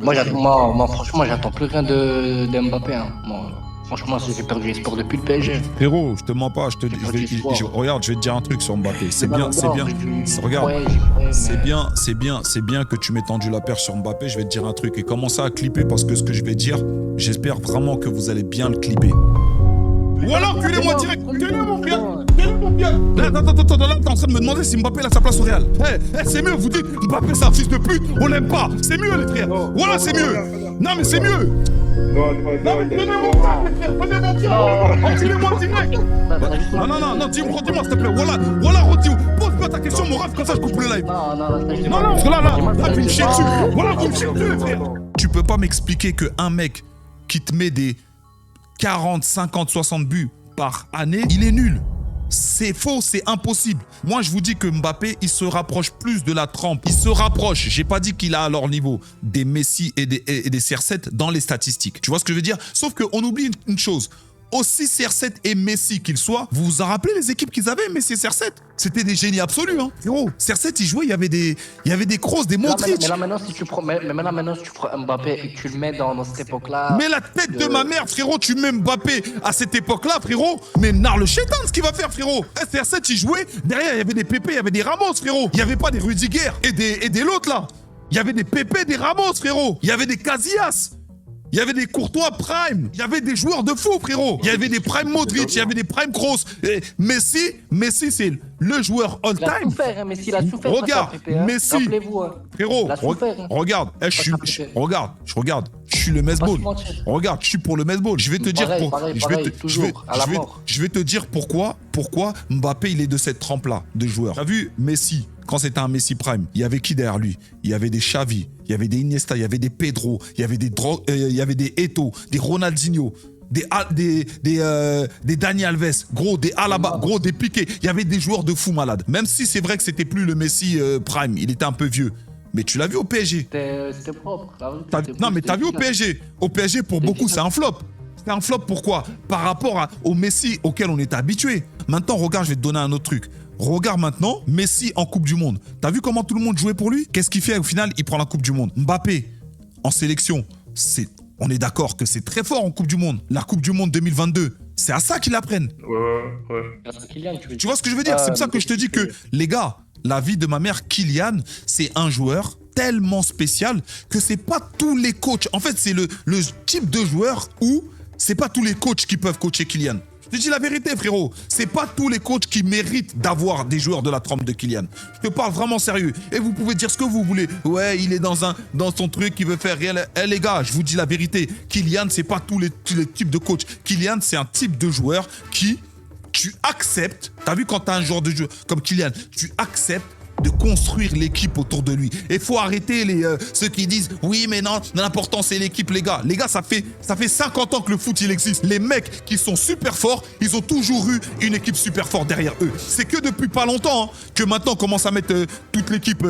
Franchement, j'attends plus rien de Mbappé. Hein. Moi, franchement, j'ai perdu espoir depuis le PSG. Frérot, je te mens pas, regarde, je vais te dire un truc sur Mbappé. C'est bien. Regarde, c'est bien que tu m'aies tendu la perche sur Mbappé. Je vais te dire un truc et commencer à clipper parce que ce que je vais dire, j'espère vraiment que vous allez bien le clipper. Ou alors, culez-moi direct. Culez-moi, mon gars. Là, attends, là, t'es en train de me demander si Mbappé a sa place au Real. C'est mieux, vous dites Mbappé, c'est un fils de pute, on l'aime pas. C'est mieux, les frères. Voilà, c'est mieux. Non, mais c'est mieux. Non, mais donnez-moi ça, les frères. Donnez-moi ça. Enculez-moi direct. Non, dis-moi, s'il te plaît. Voilà, Rodi, pose-moi ta question, mon rêve, comme ça, je coupe le live. Non, parce que là, vous me chiez dessus. Voilà, vous me chiez dessus, les frères. Tu peux pas m'expliquer qu'un mec qui te met des 40, 50, 60 buts par année, il est nul. C'est faux, c'est impossible. Moi, je vous dis que Mbappé, il se rapproche plus de la trempe. Il se rapproche, j'ai pas dit qu'il a à leur niveau, des Messi et des CR7 dans les statistiques. Tu vois ce que je veux dire? Sauf qu'on oublie une chose. Aussi CR7 et Messi qu'ils soient, vous vous en rappelez les équipes qu'ils avaient, Messi et CR7? C'était des génies absolus, hein. Frérot, CR7, il jouait, il y avait des Kroos, des Modric. Mais là, maintenant, si tu prends Mbappé et que tu le mets dans cette époque-là... Mais la tête de ma mère, frérot, tu mets Mbappé à cette époque-là, frérot. Mais nar le chétan, ce qu'il va faire, frérot. CR7, il jouait, derrière, il y avait des Pépé, il y avait des Ramos, frérot. Il n'y avait pas des Rudiger et des l'autre, là. Il y avait des Pépé, des Ramos, frérot. Il y avait des Casillas. Il y avait des Courtois prime, il y avait des joueurs de fou, frérot. Il y avait des prime Modric, il y avait des prime Kroos. Et Messi, c'est le joueur all-time. Il a souffert, hein, Messi, il a souffert. Regarde, Messi, frérot, regarde, je suis le Mesball. Regarde, je suis pour le Mesball. Je vais te dire pourquoi Mbappé, il est de cette trempe-là de joueur. T'as vu Messi? Quand c'était un Messi Prime, il y avait qui derrière lui? Il y avait des Xavi, il y avait des Iniesta, il y avait des Pedro, il y avait des Eto'o, des Ronaldinho, des Dani Alves, gros, des Alaba, gros, des Piqué. Il y avait des joueurs de fou malades. Même si c'est vrai que c'était plus le Messi Prime, il était un peu vieux. Mais tu l'as vu au PSG. C'était propre. Non, mais t'as vu au PSG. Au PSG, pour beaucoup, c'est un flop. C'est un flop, pourquoi? Par rapport au Messi auquel on était habitué. Maintenant, regarde, je vais te donner un autre truc. Regarde maintenant, Messi en Coupe du Monde. T'as vu comment tout le monde jouait pour lui? Qu'est-ce qu'il fait au final? Il prend la Coupe du Monde. Mbappé, en sélection, on est d'accord que c'est très fort en Coupe du Monde. La Coupe du Monde 2022, c'est à ça qu'ils apprennent. Ouais. Tu vois ce que je veux dire? C'est pour ça que je te dis que, les gars, la vie de ma mère, Kylian, c'est un joueur tellement spécial que c'est pas tous les coachs. En fait, c'est le type de joueur où c'est pas tous les coachs qui peuvent coacher Kylian. Je te dis la vérité, frérot. C'est pas tous les coachs qui méritent d'avoir des joueurs de la trempe de Kylian. Je te parle vraiment sérieux. Et vous pouvez dire ce que vous voulez. Ouais, il est dans son truc, il veut faire rien. Eh les gars, je vous dis la vérité. Kylian, c'est pas tous les types de coachs. Kylian, c'est un type de joueur qui, tu acceptes. T'as vu quand t'as un joueur de jeu comme Kylian, tu acceptes de construire l'équipe autour de lui. Et faut arrêter ceux qui disent oui mais non, l'important c'est l'équipe les gars. Les gars, ça fait 50 ans que le foot il existe. Les mecs qui sont super forts, ils ont toujours eu une équipe super forte derrière eux. C'est que depuis pas longtemps que maintenant on commence à mettre toute l'équipe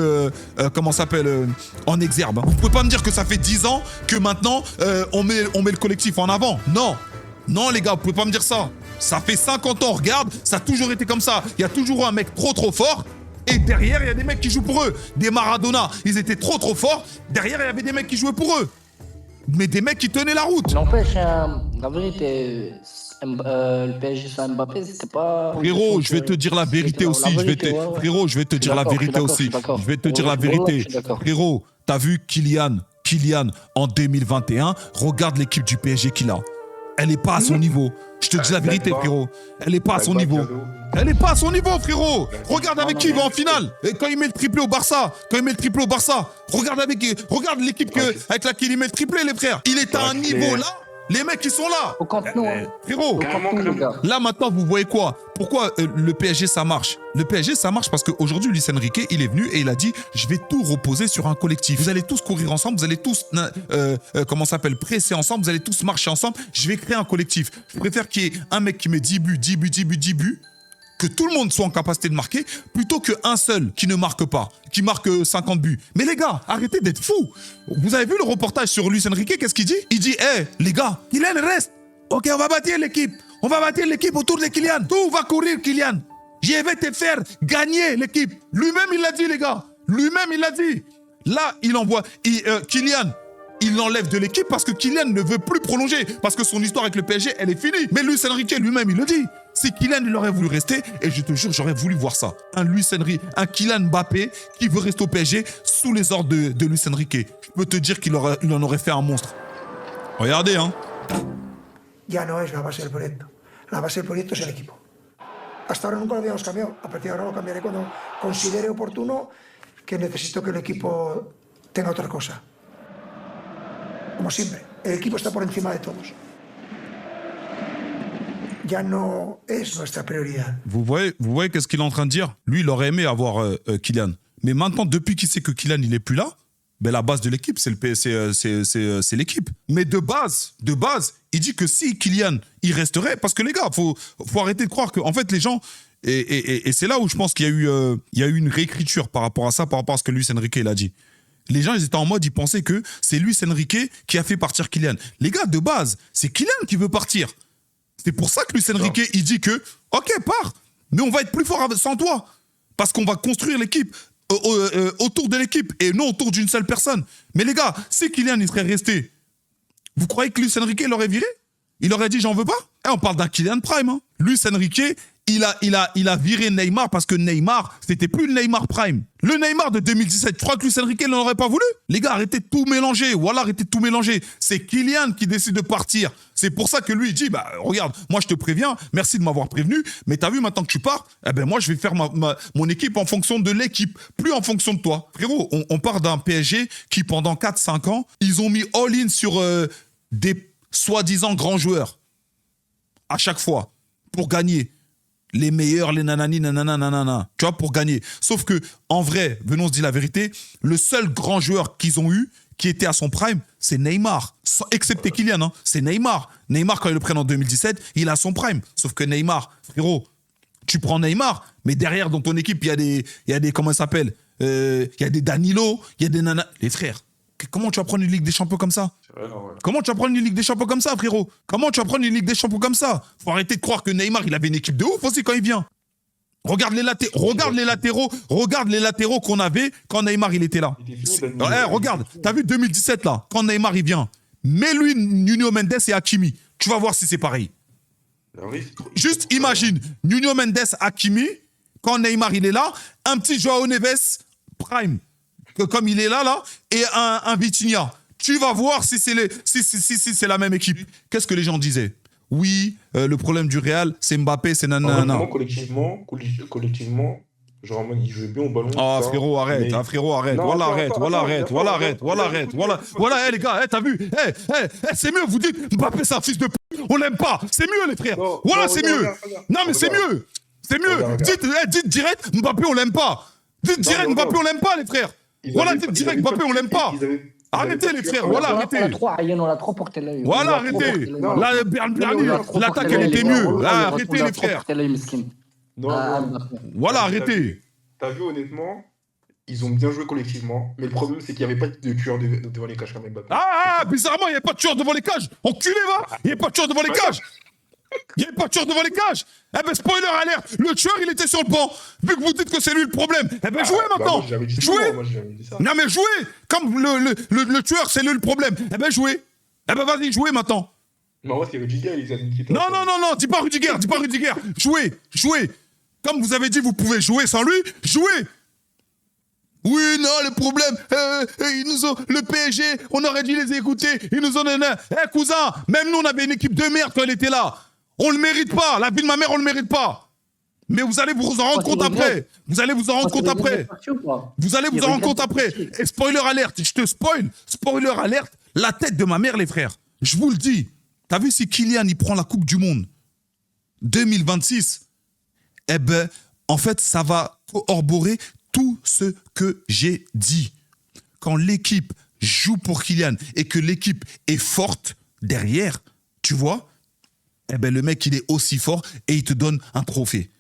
en exergue. Vous pouvez pas me dire que ça fait 10 ans que maintenant on met le collectif en avant. Non les gars, vous pouvez pas me dire ça. Ça fait 50 ans, regarde, ça a toujours été comme ça. Il y a toujours eu un mec trop fort. Et derrière, il y a des mecs qui jouent pour eux. Des Maradona, ils étaient trop forts. Derrière, il y avait des mecs qui jouaient pour eux. Mais des mecs qui tenaient la route. N'empêche, la vérité, le PSG sans Mbappé, c'était pas... Frérot, je vais te dire la vérité aussi. Frérot, je vais te dire la vérité aussi. Je vais te dire la vérité. Frérot, t'as vu Kylian en 2021, regarde l'équipe du PSG qu'il a. Elle n'est pas à son niveau. Je te dis la vérité, frérot. Elle n'est pas à son niveau. Elle n'est pas à son niveau, frérot. Regarde avec qui il va en finale. Et quand il met le triplé au Barça. Regarde l'équipe avec laquelle il met le triplé, les frères. Il est à un niveau là. Les mecs, ils sont là. Au Camp Nou, hein. Frérot, là maintenant, vous voyez quoi? Pourquoi le PSG, ça marche? Le PSG, ça marche parce qu'aujourd'hui, Luis Enrique, il est venu et il a dit « Je vais tout reposer sur un collectif. Vous allez tous courir ensemble, vous allez tous, presser ensemble, vous allez tous marcher ensemble. Je vais créer un collectif. Je préfère qu'il y ait un mec qui met 10 buts, que tout le monde soit en capacité de marquer, plutôt qu'un seul qui ne marque pas, qui marque 50 buts. Mais les gars, arrêtez d'être fous. Vous avez vu le reportage sur Luis Enrique, qu'est-ce qu'il dit? Il dit, les gars, Kylian reste. Ok, on va bâtir l'équipe. On va bâtir l'équipe autour de Kylian. Tout va courir, Kylian. Je vais te faire gagner l'équipe. Lui-même, il l'a dit, les gars. Lui-même, il l'a dit. Là, il envoie. Kylian, il l'enlève de l'équipe parce que Kylian ne veut plus prolonger, parce que son histoire avec le PSG, elle est finie. Mais Luis Enrique lui-même, il le dit. Si Kylian, il aurait voulu rester, et je te jure, j'aurais voulu voir ça. Un Luis Enrique, un Kylian Mbappé qui veut rester au PSG sous les ordres de Luis Enrique. Je peux te dire qu'il en aurait fait un monstre. Regardez, hein. Ya no es la base del proyecto. La base del proyecto es el equipo. Hasta ahora nunca lo habíamos cambiado. A partir de ahora lo cambiaré cuando considere oportuno que necesito que el equipo tenga otra cosa. Como siempre, el equipo está por encima de todos. Ya no es nuestra prioridad. Vous voyez qu'est-ce qu'il est en train de dire? Lui, il aurait aimé avoir Kylian. Mais maintenant, depuis qu'il sait que Kylian, il n'est plus là, ben la base de l'équipe, c'est l'équipe. Mais de base, il dit que si Kylian, il resterait, parce que les gars, faut arrêter de croire que, en fait, les gens, et c'est là où je pense qu'il y a eu une réécriture par rapport à ça, par rapport à ce que Luis Enrique il a dit. Les gens, ils étaient en mode, ils pensaient que c'est Luis Enrique qui a fait partir Kylian. Les gars, de base, c'est Kylian qui veut partir. C'est pour ça que Luis Enrique, il dit que, ok, pars, mais on va être plus fort sans toi. Parce qu'on va construire l'équipe autour de l'équipe et non autour d'une seule personne. Mais les gars, si Kylian il serait resté, vous croyez que Luis Enrique l'aurait viré? Il aurait dit j'en veux pas? Et on parle d'un Kylian Prime. Hein. Luis Enrique, il a viré Neymar parce que Neymar, c'était plus le Neymar Prime. Le Neymar de 2017, tu crois que Luis Enrique n'en aurait pas voulu? Les gars, arrêtez de tout mélanger. Voilà, arrêtez de tout mélanger. C'est Kylian qui décide de partir. C'est pour ça que lui, il dit, bah regarde, moi je te préviens, merci de m'avoir prévenu, mais t'as vu maintenant que tu pars, eh ben moi je vais faire mon équipe en fonction de l'équipe, plus en fonction de toi. Frérot, on part d'un PSG qui pendant 4-5 ans, ils ont mis all-in sur des soi-disant grands joueurs. À chaque fois, pour gagner. Les meilleurs, les nanani, nanana, nanana. Tu vois, pour gagner. Sauf que, en vrai, venons se dire la vérité, le seul grand joueur qu'ils ont eu, qui était à son prime, c'est Neymar. Excepté Kylian, hein. C'est Neymar. Neymar, quand ils le prennent en 2017, il a son prime. Sauf que Neymar, frérot, tu prends Neymar, mais derrière, dans ton équipe, il y a des comment ça s'appelle? Il y a des Danilo, il y a des nana. Les frères, comment tu vas prendre une Ligue des Champions comme ça? Ouais, non, ouais. Comment tu vas prendre une Ligue des Champions comme ça, frérot? Comment tu vas prendre une Ligue des Champions comme ça? Faut arrêter de croire que Neymar, il avait une équipe de ouf aussi quand il vient. Regarde les latéraux qu'on avait quand Neymar, il était là. Regarde, t'as vu 2017 là, quand Neymar, il vient. Mets-lui Nuno Mendes et Hakimi. Tu vas voir si c'est pareil. Juste imagine, Nuno Mendes, Hakimi, quand Neymar, il est là, un petit Joao Neves, prime, comme il est là, et un Vitinha. Tu vas voir si c'est la même équipe. Qu'est-ce que les gens disaient? Oui, le problème du Real, c'est Mbappé, c'est nanana. Collectivement, genre en mode, il jouait bien au ballon. Oh, ça, frérot, arrête, mais... hein, frérot, arrête. Non, Voilà, attends, arrête. Voilà, les gars, t'as vu? C'est mieux, vous dites, Mbappé, c'est un fils de p***, on l'aime pas. C'est mieux, les frères. Non, voilà, non, c'est regarde, mieux. regarde. Non, mais c'est Regarde. mieux. C'est mieux. Regarde. Dites direct, Mbappé, on l'aime pas. Dites direct, mais Mbappé, regarde. on l'aime pas, les frères. Voilà, dites direct, Mbappé, on l'aime pas. Arrêtez, les frères, voilà, arrêtez. On a trop porté l'œil. Voilà, arrêtez. Là, Bernie, l'attaque, elle était mieux. Là, arrêtez, les frères. Voilà, arrêtez. T'as vu, honnêtement, ils ont bien joué collectivement, mais le problème, c'est qu'il n'y avait pas de tueur devant les cages comme Mbappé. Ah, bizarrement, il n'y avait pas de tueur devant les cages. Enculé, va. Il n'y avait pas de tueur devant les cages. Il n'y avait pas de tueur devant les cages. Eh ben, spoiler alerte, le tueur, il était sur le banc. Vu que vous dites que c'est lui le problème, eh ben, jouez maintenant. Moi, j'avais dit ça, Jouez. moi, j'avais dit ça. Non, mais jouez. Comme le tueur, c'est lui le problème. Eh ben, jouez. Eh ben, vas-y, jouez maintenant. Mais en vrai, c'est Rudiger, ils avaient quitté. Non, dis pas Rudiger, Jouez. Comme vous avez dit, vous pouvez jouer sans lui, jouez. Oui, non, le problème, ils nous ont, le PSG, on aurait dû les écouter, ils nous ont donné, cousin, même nous, on avait une équipe de merde quand elle était là. On le mérite pas, la vie de ma mère, on le mérite pas. Mais vous allez vous en rendre compte après. Vous allez vous en rendre compte après. Et spoiler alerte, je te spoil. Spoiler alerte, la tête de ma mère, les frères. Je vous le dis. T'as vu si Kylian, il prend la Coupe du Monde 2026, eh ben, en fait, ça va corroborer tout ce que j'ai dit. Quand l'équipe joue pour Kylian et que l'équipe est forte derrière, tu vois, eh ben, le mec, il est aussi fort et il te donne un trophée.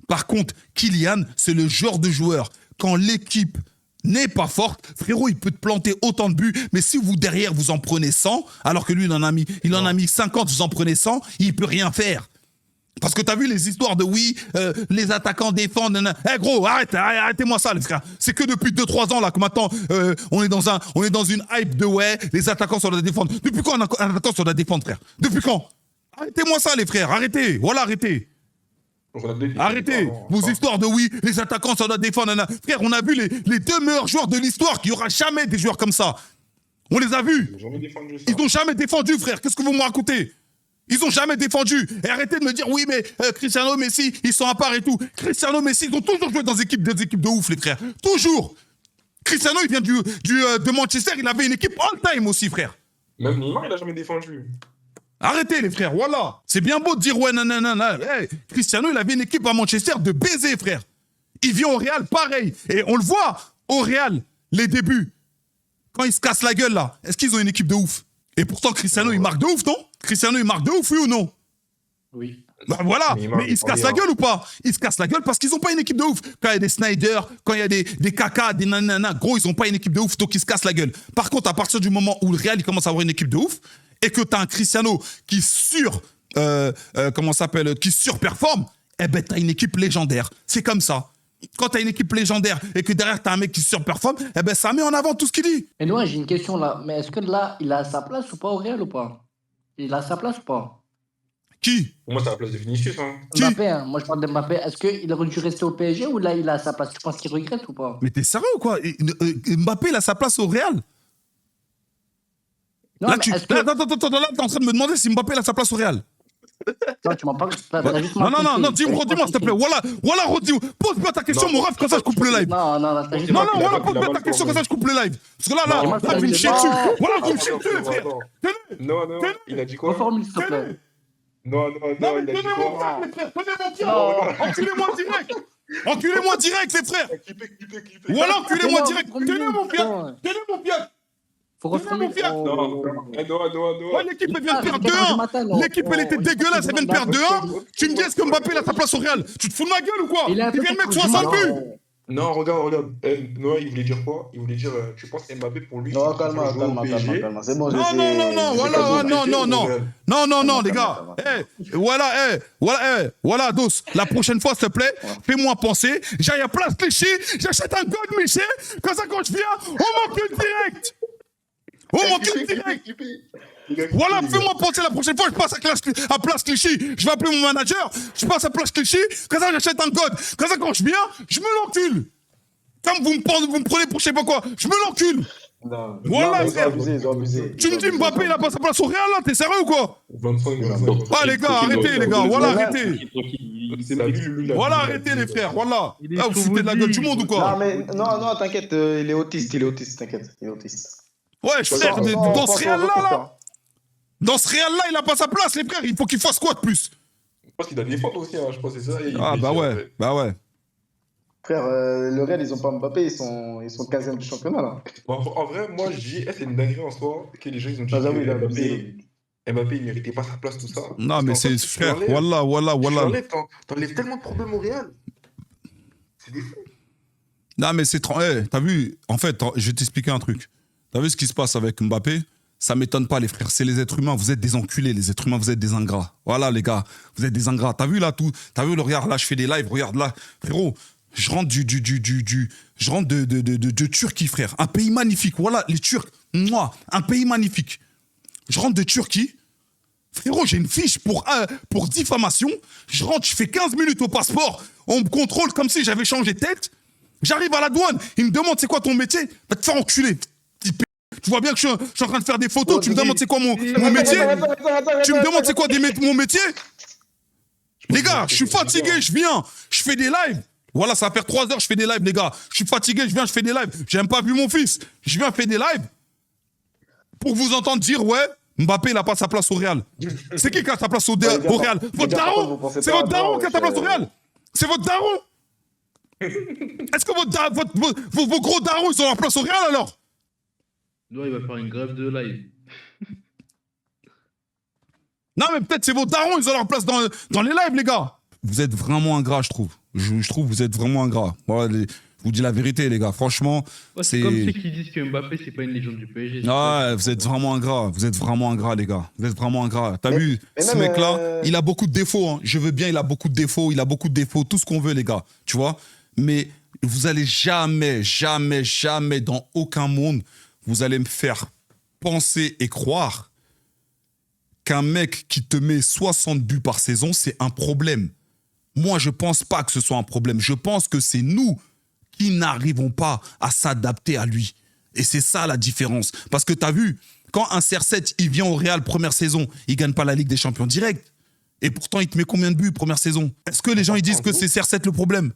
Par contre, Kylian, c'est le genre de joueur, quand l'équipe n'est pas forte, frérot, il peut te planter autant de buts, mais si vous, derrière, vous en prenez 100, alors que lui, il en a mis 50, vous en prenez 100, il peut rien faire. Parce que t'as vu les histoires de oui, les attaquants défendent. Eh gros, arrêtez-moi ça, les frères. C'est que depuis 2-3 ans là que maintenant on est dans une hype de ouais, les attaquants sont doit défendre. Depuis quand un attaquant se doit défendre, frère? Depuis quand? Arrêtez-moi ça, les frères. Arrêtez. Voilà, arrêtez. Arrêtez vos histoires de oui, les attaquants ça doit défendre. Nana. Frère, on a vu les 2 meilleurs joueurs de l'histoire. Qu'il n'y aura jamais des joueurs comme ça. On les a vus. Ils n'ont jamais défendu, frère. Qu'est-ce que vous me racontez? Ils n'ont jamais défendu. Et arrêtez de me dire, oui, mais Cristiano, Messi, ils sont à part et tout. Cristiano, Messi, ils ont toujours joué dans des équipes de ouf, les frères. Toujours. Cristiano, il vient de Manchester, il avait une équipe all-time aussi, frère. Même Neymar, il n'a jamais défendu. Arrêtez, les frères, voilà. C'est bien beau de dire, ouais, nanana. Hey, Cristiano, il avait une équipe à Manchester de baiser, frère. Il vient au Real, pareil. Et on le voit au Real, les débuts. Quand ils se cassent la gueule, là, est-ce qu'ils ont une équipe de ouf? Et pourtant, Cristiano, il marque de ouf, non? Cristiano, il marque de ouf, oui ou non? Oui. Bah voilà, mais ils se cassent la gueule ou pas? Ils se cassent la gueule parce qu'ils n'ont pas une équipe de ouf. Quand il y a des Snyder, quand il y a des Kaka, des nanana, gros, ils n'ont pas une équipe de ouf, donc ils se cassent la gueule. Par contre, à partir du moment où le Real il commence à avoir une équipe de ouf, et que tu as un Cristiano qui qui surperforme, eh ben t'as une équipe légendaire. C'est comme ça. Quand t'as une équipe légendaire et que derrière t'as un mec qui surperforme, eh ben ça met en avant tout ce qu'il dit. Et moi, j'ai une question là. Mais est-ce que là, il a sa place ou pas au Real ou pas? Il a sa place ou pas? Qui? Pour moi, c'est la place de Vinicius. Hein. Qui? Mbappé, hein. Moi je parle de Mbappé. Est-ce qu'il aurait dû rester au PSG ou là il a sa place? Tu penses qu'il regrette ou pas? Mais t'es sérieux ou quoi? Mbappé, il a sa place au Real? Non, Là, mais est-ce que... là, t'es en train de me demander si Mbappé a sa place au Real. Non, tu m'en parles. Non, dis-moi, s'il te plaît. Voilà, redis. Pose-moi ta question, mon ref, comme ça je coupe le live. Non, Non, voilà, pose-moi ta question, comme ça je coupe le live. Parce que là, vous me chiez dessus. Voilà, vous me chiez dessus, frère. Non, il a dit quoi? Reformule, s'il te plaît. Non, il a dit quoi? Enculez-moi direct. Enculez-moi direct, les frères. Voilà, enculez-moi direct. Tenez mon fiac. Faut reformuler. Non. Ouais, l'équipe, elle vient de perdre 2-1. L'équipe, elle était dégueulasse, elle vient de perdre 2-1. Tu me dis, est-ce que Mbappé, il a sa place au Real? Tu te fous de ma gueule ou quoi? Il vient de mettre 60 buts. Non, regarde. Noah, il voulait dire quoi? Il voulait dire, tu penses Mbappé pour lui? Non, calme. C'est bon, Non, les gars. Voilà, Dos. La prochaine fois, s'il te plaît, fais-moi penser. J'aille à Place Clichy, j'achète un God Michel. Comme ça, quand je viens, on m'encule direct. Voilà, fais-moi penser la prochaine fois, je passe à Place Clichy. Je vais appeler mon manager, je passe à Place Clichy, comme ça j'achète un code. Comme ça quand je viens, je me l'encule. Comme vous me prenez pour je sais pas quoi, je me l'encule. Voilà, frère. Ils ont abusé. Tu me dis Mbappé, il a pas sa place au Real là, t'es sérieux ou quoi? 25. Ah les gars, arrêtez les gars, voilà, arrêtez. Voilà, Voilà, arrêtez les frères, voilà. Ah, vous foutez de la gueule du monde ou quoi? Non, t'inquiète, il est autiste, t'inquiète, il est autiste. Ouais, frère, dans ce Real là, il a pas sa place, les frères, il faut qu'il fasse quoi de plus? Je pense qu'il doit défendre aussi, hein. Je pense que c'est ça. Ah bah ouais. Frère, le Real, ils ont pas Mbappé, ils sont 15e du championnat là. En vrai, moi je dis, c'est une dinguerie en soi que les gens ils ont dit que Mbappé il méritait pas sa place, tout ça. Non, mais c'est frère, voilà. T'enlèves tellement de problèmes au Real. C'est des fous. Non, mais c'est trop. T'as vu, en fait, je vais t'expliquer un truc. T'as vu ce qui se passe avec Mbappé? Ça m'étonne pas, les frères. C'est les êtres humains. Vous êtes des enculés, les êtres humains. Vous êtes des ingrats. Voilà, les gars. Vous êtes des ingrats. T'as vu là tout? T'as vu le regarde là, je fais des lives. Regarde là, frérot. Je rentre je rentre de Turquie, frère. Un pays magnifique. Voilà, les Turcs. Moi, un pays magnifique. Je rentre de Turquie. Frérot, j'ai une fiche pour diffamation. Je rentre, je fais 15 minutes au passeport. On me contrôle comme si j'avais changé de tête. J'arrive à la douane. Ils me demandent c'est quoi ton métier? Va te faire enculer. Tu vois bien que je suis en train de faire des photos. Tu me demandes c'est quoi mon métier? Tu me demandes c'est quoi mon métier? Les gars, je suis fatigué, je viens. Je fais des lives. Voilà, ça va faire 3 heures, je fais des lives, les gars. Je suis fatigué, je viens, je fais des lives. J'ai même pas vu mon fils. Je viens faire des lives pour vous entendre dire, ouais, Mbappé, il n'a pas sa place au Real. C'est qui a sa place au Real? Votre daron? C'est votre daron qui a sa place au Real? C'est votre daron? Est-ce que vos gros darons, ils ont leur place au Real alors? Non, il va faire une grève de live. Non, mais peut-être c'est vos darons, ils ont leur place dans les lives, les gars. Vous êtes vraiment ingrats, je trouve. Je trouve que vous êtes vraiment ingrats. Voilà, Je vous dis la vérité, les gars. Franchement, Ouais, c'est... c'est comme ceux qui disent que Mbappé, c'est pas une légende du PSG. Ouais, vous êtes vraiment ingrats. Vous êtes vraiment ingrats, les gars. Vous êtes vraiment ingrats. T'as vu, mais ce même, mec-là, il a beaucoup de défauts. Hein. Je veux bien, il a beaucoup de défauts. Il a beaucoup de défauts. Tout ce qu'on veut, les gars. Tu vois? Mais vous allez jamais, jamais, jamais, dans aucun monde, vous allez me faire penser et croire qu'un mec qui te met 60 buts par saison, c'est un problème. Moi, je pense pas que ce soit un problème. Je pense que c'est nous qui n'arrivons pas à s'adapter à lui. Et c'est ça la différence. Parce que tu as vu, quand un CR7, il vient au Real première saison, il gagne pas la Ligue des Champions direct. Et pourtant, il te met combien de buts première saison? Est-ce que les gens ils disent que c'est CR7 le problème?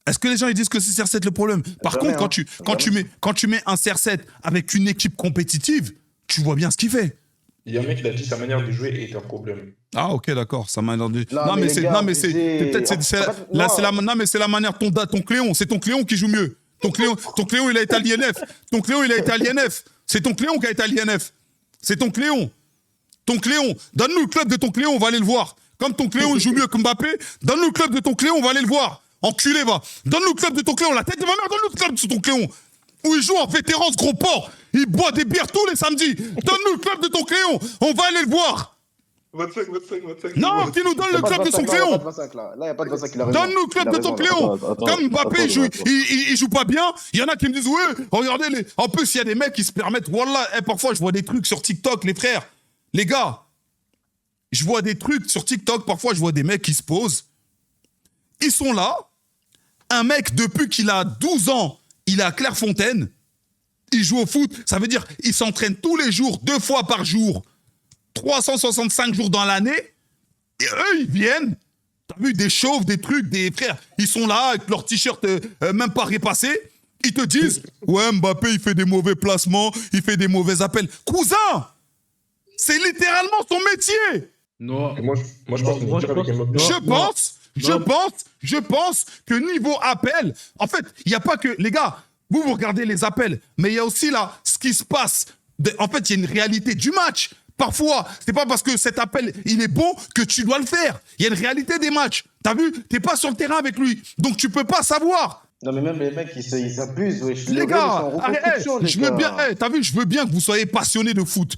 Est-ce que les gens ils disent que c'est CR7 le problème? Par contre, quand tu mets un CR7 avec une équipe compétitive, tu vois bien ce qu'il fait. Il y a un mec qui a dit que sa manière de jouer est un problème. Ah ok, d'accord, ça m'a entendu. Non, mais les gars, c'est la manière de ton Cléon, c'est ton Cléon qui joue mieux. Ton Cléon il a été à l'INF. Ton Cléon il a été à l'INF. C'est ton Cléon qui a été à l'INF. C'est ton Cléon. Ton Cléon, donne-nous le club de ton Cléon, on va aller le voir. Comme ton Cléon il joue mieux que Mbappé, donne-nous le club de ton Cléon, on va aller le voir. Enculé va. Donne-nous le club de ton Cléon, la tête de ma mère, donne-nous le club de ton Cléon. Où il joue en vétéran ce gros porc. Il boit des bières tous les samedis. Donne-nous le club de ton Cléon, on va aller le voir. 25. Non, qui nous donne le club de son Cléon. Là, il n'y a pas de 25, il a raison. Donne-nous le club de ton Cléon. Comme Mbappé, il joue pas bien, il y en a qui me disent, ouais, regardez, en plus, il y a des mecs qui se permettent, voilà, parfois, je vois des trucs sur TikTok, les frères, les gars, je vois des trucs sur TikTok, parfois, je vois des mecs qui se posent, ils sont là, un mec, depuis qu'il a 12 ans, il est à Clairefontaine, il joue au foot, ça veut dire, il s'entraîne tous les jours, 2 fois par jour, 365 jours dans l'année, et eux, ils viennent, t'as vu, des chauves, des trucs, des frères, ils sont là avec leur t-shirt même pas repassé, ils te disent, ouais, Mbappé, il fait des mauvais placements, il fait des mauvais appels. Cousin, c'est littéralement son métier. Non. Et moi, je pense qu'on dirait avec Mbappé. Je pense que niveau appel, en fait, il n'y a pas que, les gars, vous regardez les appels, mais il y a aussi là, ce qui se passe. En fait, il y a une réalité du match. Parfois, c'est pas parce que cet appel, il est bon que tu dois le faire. Il y a une réalité des matchs. T'as vu? T'es pas sur le terrain avec lui. Donc, tu peux pas savoir. Non, mais même les mecs, ils s'abusent. Les gars, je veux bien, t'as vu, je veux bien que vous soyez passionnés de foot.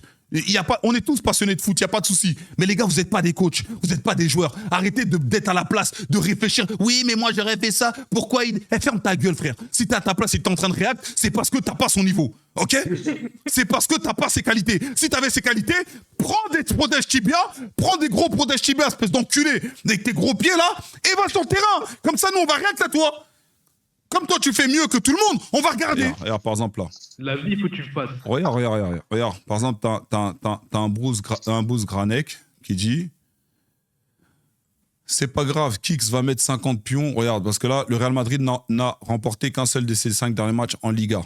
On est tous passionnés de foot, il n'y a pas de souci. Mais les gars, vous n'êtes pas des coachs, vous n'êtes pas des joueurs. Arrêtez d'être à la place, de réfléchir. Oui, mais moi, j'aurais fait ça. Pourquoi ferme ta gueule, frère. Si tu es à ta place et que tu es en train de réagir, c'est parce que tu n'as pas son niveau. OK? C'est parce que tu n'as pas ses qualités. Si tu avais ses qualités, prends des protèges tibia, prends des gros protèges tibia, espèce d'enculé, avec tes gros pieds là, et va sur le terrain. Comme ça, nous, on va rien que à toi. Comme toi, tu fais mieux que tout le monde, on va regarder. Regarde, par exemple, là. La vie, il faut que tu le fasses. Regarde. Par exemple, t'as un Bruce Granek qui dit c'est pas grave, Kix va mettre 50 pions. Regarde, parce que là, le Real Madrid n'a remporté qu'un seul de ses 5 derniers matchs en Liga.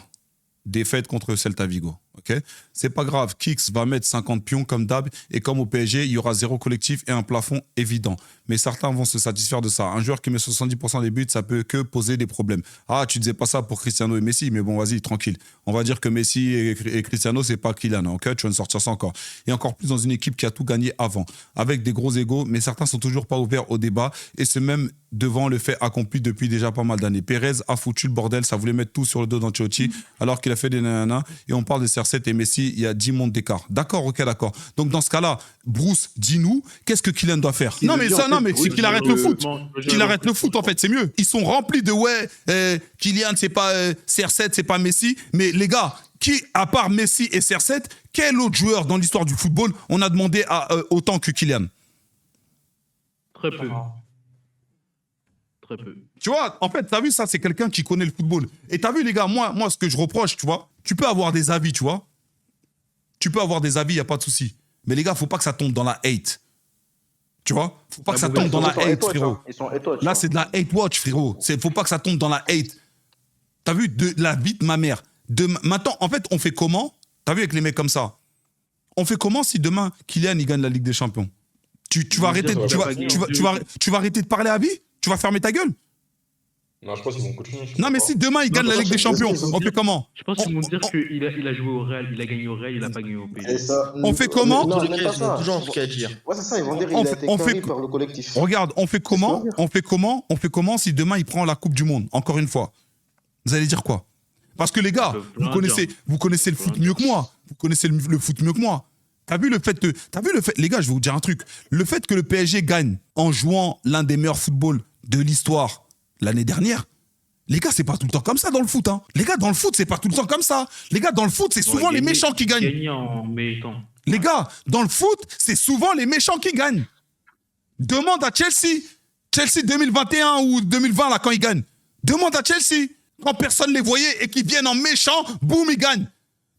Défaite contre Celta Vigo. Okay, c'est pas grave, Kix va mettre 50 pions comme d'hab, et comme au PSG, il y aura 0 collectif et un plafond évident. Mais certains vont se satisfaire de ça. Un joueur qui met 70% des buts, ça peut que poser des problèmes. Ah, tu disais pas ça pour Cristiano et Messi, mais bon, vas-y, tranquille. On va dire que Messi et Cristiano, c'est pas Kylian, ok? Tu vas nous sortir ça encore. Et encore plus dans une équipe qui a tout gagné avant, avec des gros égos, mais certains sont toujours pas ouverts au débat, et c'est même devant le fait accompli depuis déjà pas mal d'années. Pérez a foutu le bordel, ça voulait mettre tout sur le dos d'Ancelotti, alors qu'il a fait des nananas, et on parle de CR7 et Messi, il y a 10 mondes d'écart. D'accord, ok, d'accord. Donc dans ce cas-là, Bruce, dis-nous, qu'est-ce que Kylian doit faire? Non, mais c'est qu'il arrête le foot. Qu'il arrête le foot, en fait, c'est mieux. Ils sont remplis de Kylian, c'est pas CR7, c'est pas Messi. Mais les gars, qui, à part Messi et CR7, quel autre joueur dans l'histoire du football on a demandé autant que Kylian? Très peu. Très peu. Tu vois, en fait, t'as vu, ça, c'est quelqu'un qui connaît le football. Et t'as vu, les gars, moi, ce que je reproche, tu vois, tu peux avoir des avis, tu vois. Tu peux avoir des avis, il n'y a pas de souci. Mais les gars, faut pas que ça tombe dans la hate. Tu vois? Faut pas que ça tombe dans la hate, frérot. Là, c'est de la hate watch, frérot. Faut pas que ça tombe dans la hate. T'as vu, de la vie de ma mère. Maintenant, en fait, on fait comment? T'as vu avec les mecs comme ça? On fait comment si demain, Kylian, il gagne la Ligue des Champions? Tu vas arrêter de parler à vie? Tu vas fermer ta gueule? Non, je pense qu'ils vont continuer. Non, mais si demain, il gagne la Ligue des Champions, on fait comment? Je pense qu'ils vont dire qu'il a joué au Real, il a gagné au Real, il a pas gagné au PSG. On fait comment? Non, même pas ça. Toujours un truc à dire. Ouais, c'est ça, ils vont dire qu'il a été carré par le collectif. Regarde, on fait comment si demain il prend la Coupe du Monde, encore une fois? Vous allez dire quoi? Parce que les gars, vous connaissez le foot mieux que moi. Vous connaissez le foot mieux que moi. T'as vu le fait, les gars, je vais vous dire un truc. Le fait que le PSG gagne en jouant l'un des meilleurs footballs de l'histoire l'année dernière, les gars, c'est pas tout le temps comme ça dans le foot. Hein. Les gars, dans le foot, c'est pas tout le temps comme ça. Les gars, dans le foot, c'est souvent les méchants qui gagnent. Gagner en méritant. Les gars, dans le foot, c'est souvent les méchants qui gagnent. Demande à Chelsea. Chelsea 2021 ou 2020, là, quand ils gagnent. Demande à Chelsea. Quand personne les voyait et qu'ils viennent en méchant, boum, ils gagnent.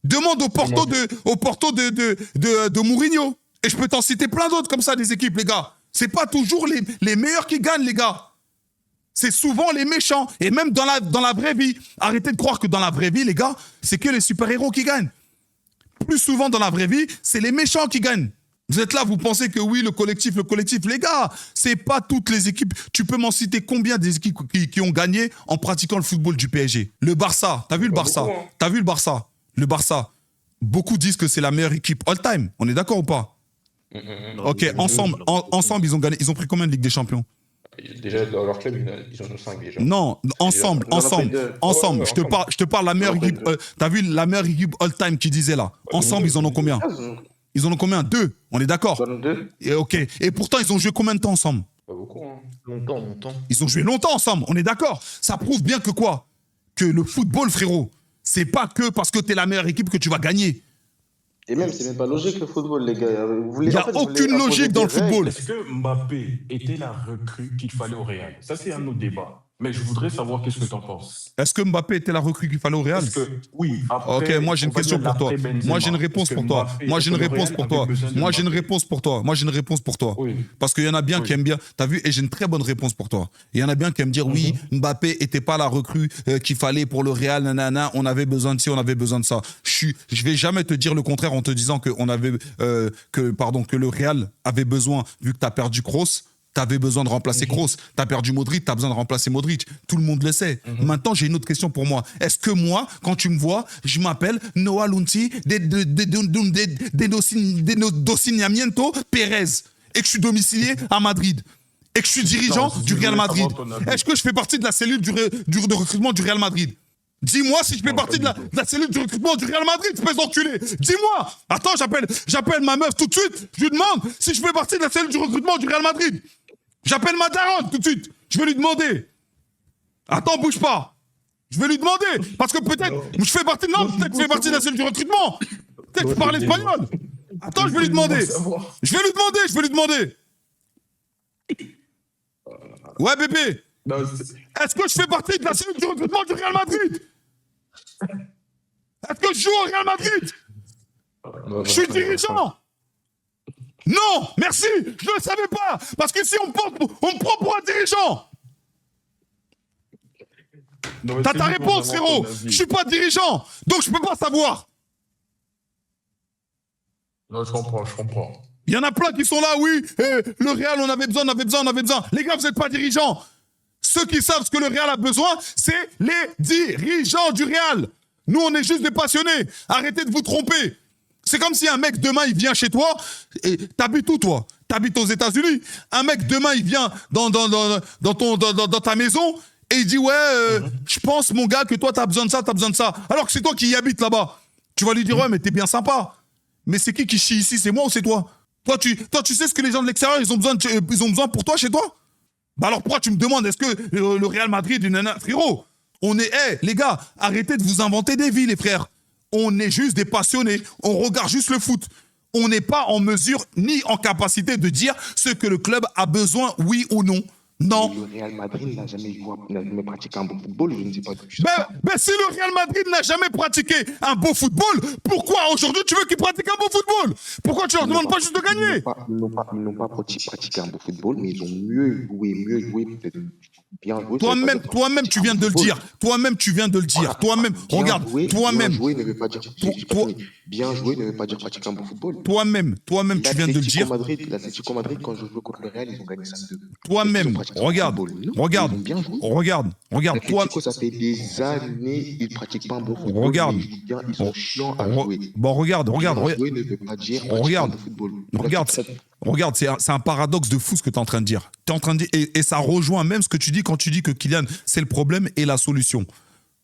Demande au Porto de Mourinho. Et je peux t'en citer plein d'autres comme ça, des équipes, les gars. C'est pas toujours les meilleurs qui gagnent, les gars. C'est souvent les méchants. Et même dans la vraie vie. Arrêtez de croire que dans la vraie vie, les gars, c'est que les super-héros qui gagnent. Plus souvent dans la vraie vie, c'est les méchants qui gagnent. Vous êtes là, vous pensez que oui, le collectif. Les gars, c'est pas toutes les équipes. Tu peux m'en citer combien des équipes qui ont gagné en pratiquant le football du PSG? Le Barça, t'as vu le Barça? T'as vu le Barça? Le Barça, beaucoup disent que c'est la meilleure équipe all-time. On est d'accord ou pas? Ok, ensemble, ils ont gagné. Ils ont pris combien de Ligue des Champions? Déjà, dans leur club, ils en ont 5 déjà. Non, ensemble. Je te parle de la meilleure équipe. T'as vu la meilleure équipe all-time qui disait là? Ensemble, ils en ont combien? Ils en ont combien? 2. On est d'accord? 2. Et ok. Et pourtant, ils ont joué combien de temps ensemble? Pas beaucoup, hein. Longtemps. Ils ont joué longtemps ensemble. On est d'accord? Ça prouve bien que quoi? Que le football, frérot, c'est pas que parce que t'es la meilleure équipe que tu vas gagner. Et même, c'est même pas logique le football, les gars. Il n'y a aucune logique dans le football. Est-ce que Mbappé était la recrue qu'il fallait au Real? Ça, c'est un autre débat. Mais je voudrais savoir qu'est-ce que tu en penses. Est-ce que Mbappé était la recrue qu'il fallait au Real? Oui. Ok, moi j'ai une question pour toi. Moi j'ai une réponse pour toi. Moi j'ai une réponse pour toi. Moi j'ai une réponse pour toi. Moi j'ai une réponse pour toi. Parce qu'il y en a bien qui aiment bien. T'as vu? Et j'ai une très bonne réponse pour toi. Il y en a bien qui aiment dire oui, Mbappé était pas la recrue qu'il fallait pour le Real. Nanana, on avait besoin de ci, on avait besoin de ça. Je vais jamais te dire le contraire en te disant que le Real avait besoin, vu que t'as perdu Kroos. T'avais besoin de remplacer Kroos. T'as perdu Modric, t'as besoin de remplacer Modric. Tout le monde le sait. Maintenant, j'ai une autre question pour moi. Est-ce que moi, quand tu me vois, je m'appelle Noah Lunti de Docinamiento Pérez et que je suis domicilié à Madrid et que je suis dirigeant du Real Madrid? Est-ce que je fais partie de la cellule de recrutement du Real Madrid? Dis-moi si je fais partie de la cellule du recrutement du Real Madrid, espèce d'enculé. Dis-moi. Attends, j'appelle ma meuf tout de suite. Je lui demande si je fais partie de la cellule du recrutement du Real Madrid. J'appelle ma daronne tout de suite. Je vais lui demander. Attends, bouge pas. Je vais lui demander. Parce que peut-être je fais partie de la cellule du recrutement. Peut-être que je parle espagnol. Attends, je vais lui demander. Je vais lui demander. Ouais, bébé. Est-ce que je fais partie de la cellule du recrutement du Real Madrid? Est-ce que je joue au Real Madrid? Je suis dirigeant. Non, merci, je ne le savais pas. Parce que si on me prend pour un dirigeant. T'as ta réponse, frérot. Je suis pas dirigeant, donc je peux pas savoir. Non, je comprends. Il y en a plein qui sont là, oui. Le Real, on avait besoin. Les gars, vous n'êtes pas dirigeants. Ceux qui savent ce que le Real a besoin, c'est les dirigeants du Real. Nous, on est juste des passionnés. Arrêtez de vous tromper. C'est comme si un mec, demain, il vient chez toi, et t'habites où, toi? T'habites aux États-Unis. Un mec, demain, il vient dans ta maison, et il dit, ouais, je pense, mon gars, que toi, t'as besoin de ça. Alors que c'est toi qui y habites là-bas. Tu vas lui dire, ouais, mais t'es bien sympa. Mais c'est qui chie ici? C'est moi ou c'est toi? Toi, tu sais ce que les gens de l'extérieur, ils ont besoin pour toi, chez toi? Bah alors, pourquoi tu me demandes, est-ce que le Real Madrid, frérot, les gars, arrêtez de vous inventer des vies, les frères. On est juste des passionnés. On regarde juste le foot. On n'est pas en mesure ni en capacité de dire ce que le club a besoin, oui ou non. Non. Le Real Madrid n'a jamais pratiqué un bon football, je ne sais pas d'où tu Mais si le Real Madrid n'a jamais pratiqué un beau football, pourquoi aujourd'hui tu veux qu'il pratique un beau football? Pourquoi tu leur demandes pas juste de gagner? Ils n'ont pas pratiqué un beau football, mais ils ont mieux joué, peut-être bien joué. Toi-même, tu viens de le dire. Toi-même, tu viens de le dire. Toi-même, regarde, toi-même. Bien joué ne veut pas dire pratiquer un bon football. Toi-même, tu viens de le dire. L'Atlético Madrid, quand je jouais contre le Real, ils ont gagné 5-2. Toi-même, regarde. L'Atlético, ça fait des années, ils pratiquent pas un bon football. Regarde. Ils sont chiants à jouer. Bon, regarde. Bien jouer ne veut pas dire pratiquer un bon football. Regarde, c'est un paradoxe de fou ce que tu es en train de dire. Et ça rejoint même ce que tu dis quand tu dis que Kylian, c'est le problème et la solution.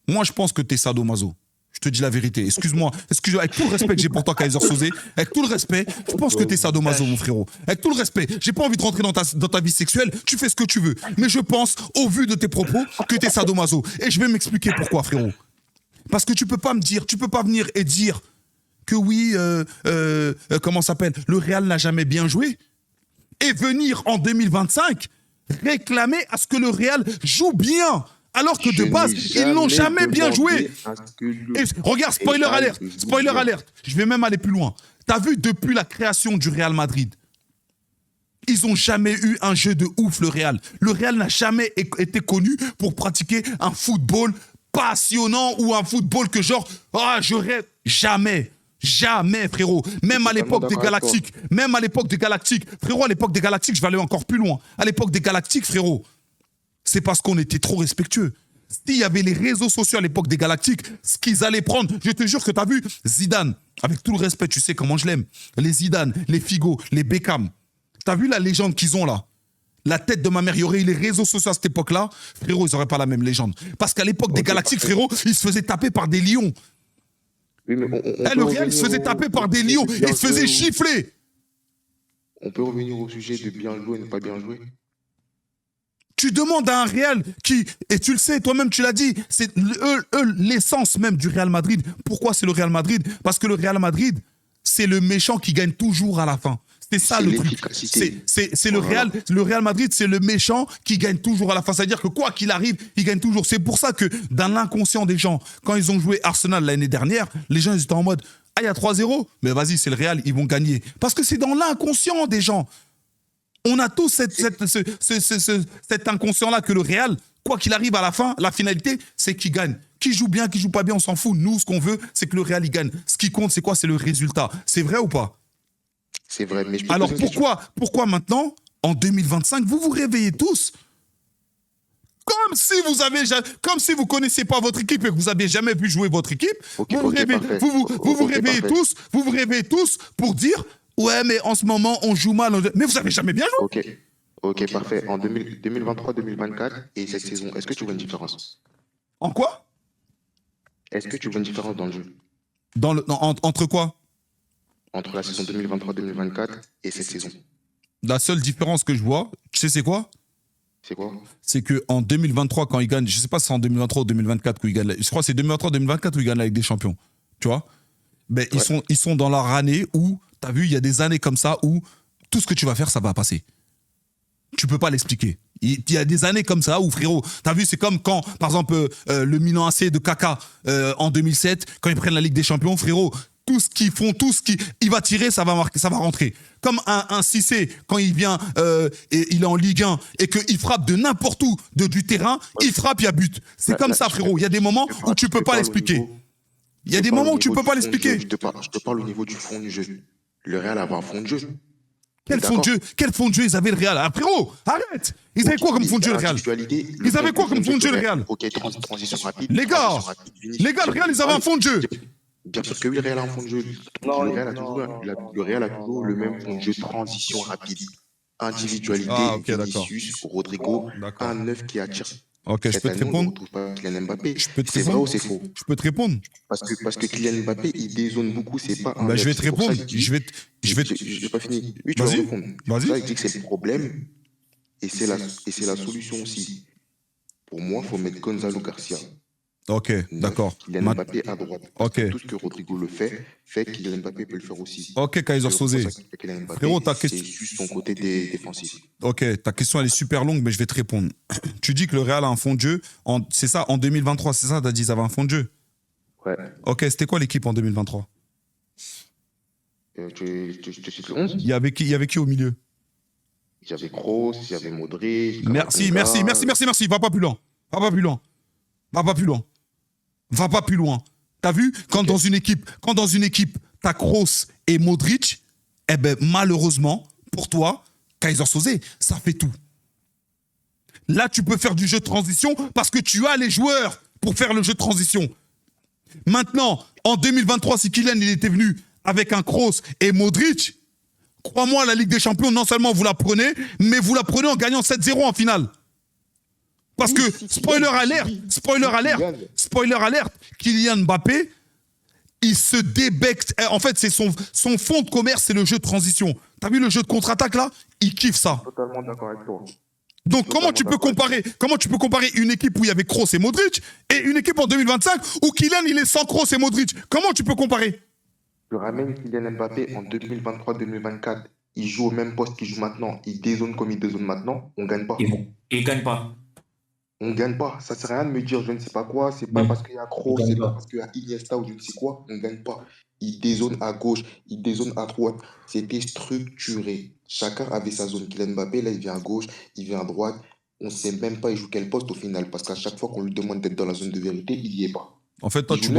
Moi, je pense que t'es sadomaso. Je te dis la vérité. Excuse-moi, avec tout le respect que j'ai pour toi, Kaiser Sosé, avec tout le respect, je pense que t'es sadomaso, mon frérot. Avec tout le respect, j'ai pas envie de rentrer dans ta vie sexuelle, tu fais ce que tu veux. Mais je pense, au vu de tes propos, que t'es sadomaso. Et je vais m'expliquer pourquoi, frérot. Parce que tu peux pas venir et dire que oui, comment ça s'appelle, le Real n'a jamais bien joué, et venir en 2025 réclamer à ce que le Real joue bien. Alors que de base, ils n'ont jamais bien joué. Et regarde, spoiler alerte. Je vais même aller plus loin. T'as vu, depuis la création du Real Madrid, ils n'ont jamais eu un jeu de ouf, le Real. Le Real n'a jamais été connu pour pratiquer un football passionnant ou un football que genre, je rêve. Jamais. Jamais, frérot. Même à l'époque des Galactiques. Frérot, à l'époque des Galactiques, je vais aller encore plus loin. À l'époque des Galactiques, frérot, c'est parce qu'on était trop respectueux. S'il y avait les réseaux sociaux à l'époque des Galactiques, ce qu'ils allaient prendre, je te jure que tu as vu Zidane, avec tout le respect, tu sais comment je l'aime, les Zidane, les Figo, les Beckham, tu as vu la légende qu'ils ont là? La tête de ma mère, il y aurait eu les réseaux sociaux à cette époque-là, frérot, ils n'auraient pas la même légende. Parce qu'à l'époque des Galactiques, frérot, ils se faisaient taper par des lions. Oui, mais le Real, il se faisait taper par des lions, il se faisait gifler. On peut revenir au sujet de bien jouer et ne pas bien jouer. Tu demandes à un Real qui, et tu le sais, toi-même tu l'as dit, c'est l'essence même du Real Madrid. Pourquoi c'est le Real Madrid? Parce que le Real Madrid, c'est le méchant qui gagne toujours à la fin. C'est ça le truc. C'est le Real Madrid, c'est le méchant qui gagne toujours à la fin. C'est-à-dire que quoi qu'il arrive, il gagne toujours. C'est pour ça que dans l'inconscient des gens, quand ils ont joué Arsenal l'année dernière, les gens ils étaient en mode « Ah, il y a 3-0 ? Mais vas-y, c'est le Real, ils vont gagner. » Parce que c'est dans l'inconscient des gens. On a tous cet inconscient-là que le Real, quoi qu'il arrive à la fin, la finalité, c'est qu'il gagne. Qui joue bien, qui joue pas bien, on s'en fout. Nous, ce qu'on veut, c'est que le Real, il gagne. Ce qui compte, c'est quoi? C'est le résultat. C'est vrai ou pas? C'est vrai. Mais alors pourquoi maintenant, en 2025, vous vous réveillez tous comme si vous connaissiez pas votre équipe et que vous avez jamais vu jouer votre équipe? Vous vous réveillez tous pour dire... Ouais, mais en ce moment, on joue mal. Mais vous avez jamais bien joué. Ok, parfait. En 2023-2024 et cette saison, est-ce que tu vois une différence? En quoi? Est-ce que tu vois une différence dans le jeu? Entre quoi? Entre la saison 2023-2024 et cette saison. La seule différence que je vois, tu sais c'est quoi? C'est quoi? C'est qu'en 2023, quand ils gagnent, je sais pas si c'est en 2023 ou 2024 qu'ils gagnent, je crois que c'est 2023-2024 où ils gagnent la Ligue des Champions. Tu vois? Ben, ouais. Ils sont dans leur année où, tu as vu, il y a des années comme ça où tout ce que tu vas faire, ça va passer. Tu peux pas l'expliquer. Il y a des années comme ça où, frérot, tu as vu, c'est comme quand, par exemple, le Milan AC de Kaka en 2007, quand ils prennent la Ligue des Champions, frérot, tout ce qu'ils font, il va tirer, ça va marquer, ça va rentrer. Comme un Cissé, quand il vient, et il est en Ligue 1 et qu'il frappe de n'importe où du terrain, il frappe, il y a but. C'est comme ça, frérot. Il y a des moments où tu peux pas l'expliquer. Il y a des moments où tu peux pas l'expliquer. Je te parle au niveau du fond du jeu. Le Real avait un fond de jeu. Quel fond de jeu ils avaient le Real? Ah, frérot, arrête! Ils avaient quoi comme fond de jeu le Real? Ils avaient quoi comme fond de jeu le Real? Ok, transition rapide. Les gars, le Real, ils avaient un fond de jeu. Bien sûr que oui, le Real a un fond de jeu. Le Real a toujours le même fond de jeu, transition rapide. Individualité, Vinicius, Rodrigo, un neuf qui attire. Ok, je peux te répondre. Kylian Mbappé. C'est vrai ou c'est faux? Je peux te répondre. Parce que Kylian Mbappé, il dézone beaucoup, c'est pas un. Bah, je vais te répondre. J'ai pas fini. Oui, tu vas répondre. Vas-y. Ça, il dit que c'est le problème et c'est la solution aussi. Pour moi, il faut mettre Gonzalo Garcia. Ok, d'accord. Kylian Mbappé à droite. Ok. Tout ce que Rodrigo le fait que Kylian Mbappé peut le faire aussi. Ok, Kaiser Sosé. Frérot, ta question. C'est juste son côté défensif. Ok, ta question elle est super longue, mais je vais te répondre. Tu dis que le Real a un fond de jeu. C'est ça, en 2023, c'est ça, t'as dit qu'ils avaient un fond de jeu? Ouais. Ok, c'était quoi l'équipe en 2023? Tu cites le 11? Il y avait qui au milieu? Il y avait Kroos, il y avait Modric. Merci. Va pas plus loin. T'as vu? Quand dans une équipe, t'as Kroos et Modric, eh ben, malheureusement, pour toi, Kaiser Sosé, ça fait tout. Là, tu peux faire du jeu de transition parce que tu as les joueurs pour faire le jeu de transition. Maintenant, en 2023, si Kylian il était venu avec un Kroos et Modric, crois-moi, la Ligue des Champions, non seulement vous la prenez, mais vous la prenez en gagnant 7-0 en finale. Parce que, spoiler alerte, Kylian Mbappé, il se débecte. En fait, c'est son fond de commerce, c'est le jeu de transition. T'as vu le jeu de contre-attaque là? Il kiffe ça. Totalement d'accord avec toi. Donc comment tu peux comparer une équipe où il y avait Kroos et Modric et une équipe en 2025 où Kylian il est sans Kroos et Modric? Comment tu peux comparer? Je ramène Kylian Mbappé en 2023-2024. Il joue au même poste qu'il joue maintenant. Il dézone comme il dézone maintenant. On ne gagne pas. Il gagne pas. On ne gagne pas. Ça ne sert à rien de me dire je ne sais pas quoi. C'est pas parce qu'il y a Kroos, c'est pas parce qu'il y a Iniesta ou je ne sais quoi. On ne gagne pas. Il dézone à gauche, il dézone à droite. C'était structuré. Chacun avait sa zone. Kylian Mbappé, là, il vient à gauche, il vient à droite. On ne sait même pas il joue quel poste au final. Parce qu'à chaque fois qu'on lui demande d'être dans la zone de vérité, il n'y est pas. En fait, toi, tu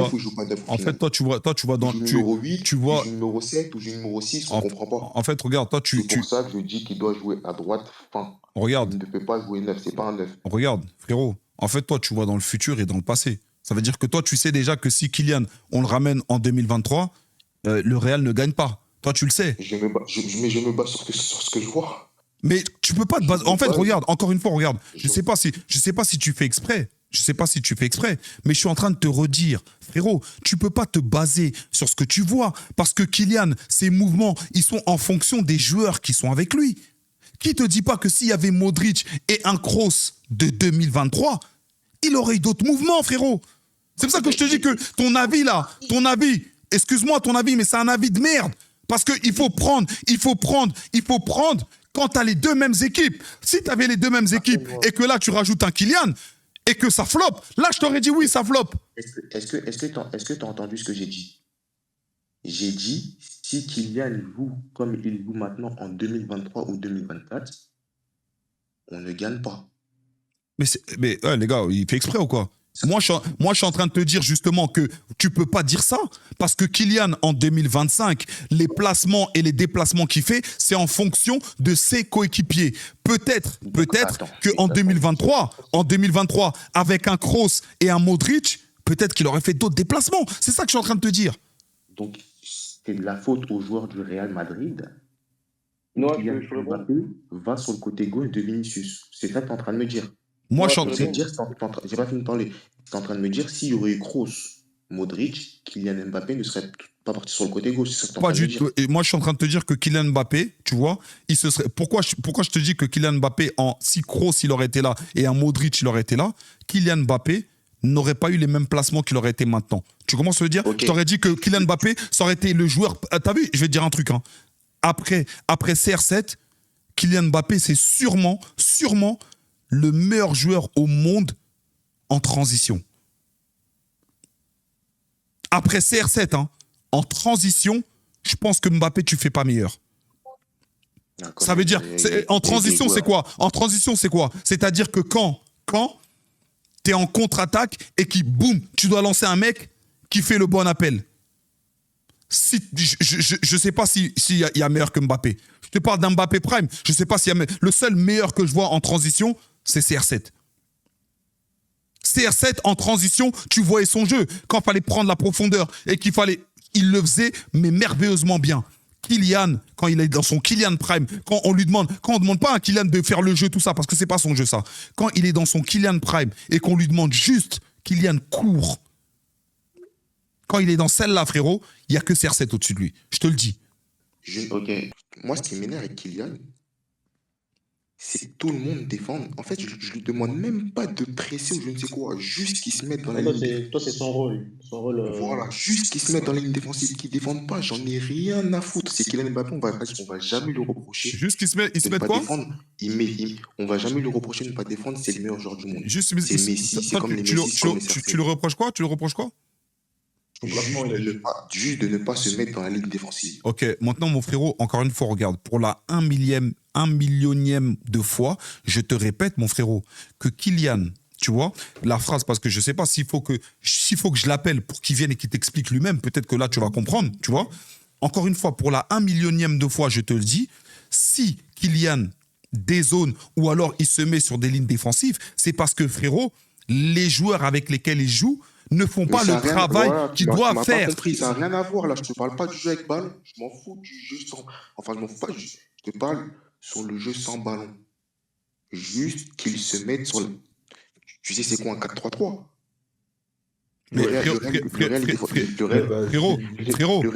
vois dans numéro 8, tu vois numéro 7 ou numéro 6, on ne comprend pas. En fait, regarde, toi, c'est pour ça que je dis qu'il doit jouer à droite fin. Regarde. Il ne peut pas jouer 9, c'est pas un 9. Regarde, frérot. En fait, toi, tu vois dans le futur et dans le passé. Ça veut dire que toi, tu sais déjà que si Kylian, on le ramène en 2023, le Real ne gagne pas. Toi, tu le sais. Je me base sur ce que je vois. Mais tu peux pas te baser. En fait, regarde, encore une fois, regarde. Je sais pas si tu fais exprès. Mais je suis en train de te redire, frérot, tu peux pas te baser sur ce que tu vois, parce que Kylian, ses mouvements, ils sont en fonction des joueurs qui sont avec lui. Qui te dit pas que s'il y avait Modric et un Kroos de 2023, il aurait eu d'autres mouvements, frérot. C'est pour ça que je te dis que ton avis, excuse-moi ton avis, mais c'est un avis de merde. Parce qu'il faut prendre quand tu as les deux mêmes équipes. Si tu avais les deux mêmes équipes et que là, tu rajoutes un Kylian et que ça floppe, là, je t'aurais dit oui, ça floppe. Est-ce que tu as entendu ce que j'ai dit? J'ai dit, si Kylian joue comme il joue maintenant en 2023 ou 2024, on ne gagne pas. Mais les gars, il fait exprès ou quoi? Moi, je suis en train de te dire justement que tu peux pas dire ça parce que Kylian, en 2025, les placements et les déplacements qu'il fait, c'est en fonction de ses coéquipiers. Peut-être qu'en 2023, avec un Kroos et un Modric, peut-être qu'il aurait fait d'autres déplacements. C'est ça que je suis en train de te dire. Donc, c'est de la faute aux joueurs du Real Madrid. Non, Kylian Mbappé va sur le côté gauche de Vinicius. C'est ça que tu es en train de me dire. Moi, j'ai pas fini de parler. Tu es en train de me dire, s'il y aurait eu Kroos, Modric, Kylian Mbappé ne serait pas parti sur le côté gauche. C'est ça que pas du tout. Et moi, je suis en train de te dire que Kylian Mbappé, tu vois, il se serait. Pourquoi je te dis que Kylian Mbappé, si Kroos il aurait été là et un Modric il aurait été là, Kylian Mbappé n'aurait pas eu les mêmes placements qu'il aurait été maintenant. Tu commences à me dire? Je t'aurais dit que Kylian Mbappé, ça aurait été le joueur. T'as vu? Je vais te dire un truc. Hein. Après CR7, Kylian Mbappé, c'est sûrement le meilleur joueur au monde en transition. Après CR7, hein, en transition, je pense que Mbappé, tu fais pas meilleur. Ça veut dire, en transition, c'est quoi? En transition, c'est quoi? C'est-à-dire que quand tu es en contre-attaque et boum, tu dois lancer un mec qui fait le bon appel. Je sais pas s'il y a meilleur que Mbappé. Je te parle d'un Mbappé Prime. Je sais pas s'il y a le seul meilleur que je vois en transition, c'est CR7. CR7 en transition, tu voyais son jeu. Quand il fallait prendre la profondeur et il le faisait, mais merveilleusement bien. Kylian, quand il est dans son Kylian Prime, quand on demande pas à Kylian de faire le jeu, tout ça, parce que c'est pas son jeu, ça. Quand il est dans son Kylian Prime et qu'on lui demande juste, Kylian court. Quand il est dans celle-là, frérot, il n'y a que CR7 au-dessus de lui. Je te le dis. Ok. Moi, ce qui m'énerve avec Kylian, c'est que tout le monde défend. En fait, je lui demande même pas de presser ou je ne sais quoi, juste qu'il se mette dans la ligne. Toi, c'est son rôle. Voilà, juste qu'il se mette dans la ligne défensive, qu'il ne défende pas. J'en ai rien à foutre. C'est Kylian Mbappé, on va jamais lui reprocher. Juste qu'il se mette quoi? On va jamais lui reprocher de ne pas défendre. C'est le meilleur joueur du monde. Juste, c'est Messi, c'est comme les Messi. Tu le reproches quoi? Juste de ne pas se mettre dans la ligne défensive. Ok, maintenant mon frérot, encore une fois, regarde, pour la 1 millionième de fois, je te répète, mon frérot, que Kylian, tu vois, la phrase, parce que je sais pas s'il faut que je l'appelle pour qu'il vienne et qu'il t'explique lui-même, peut-être que là tu vas comprendre, tu vois. Encore une fois, pour la 1 millionième de fois, je te le dis, si Kylian dézone ou alors il se met sur des lignes défensives, c'est parce que, frérot, les joueurs avec lesquels il joue ne font pas le travail qu'ils doivent faire. Ça n'a rien à voir là, je te parle pas du jeu avec ballon, je m'en fous du jeu sans... Enfin, je m'en fous pas, je te parle sur le jeu sans ballon. Juste qu'ils se mettent sur le... Tu sais, c'est quoi un 4-3-3? Mais Le Real, il défend comment? Le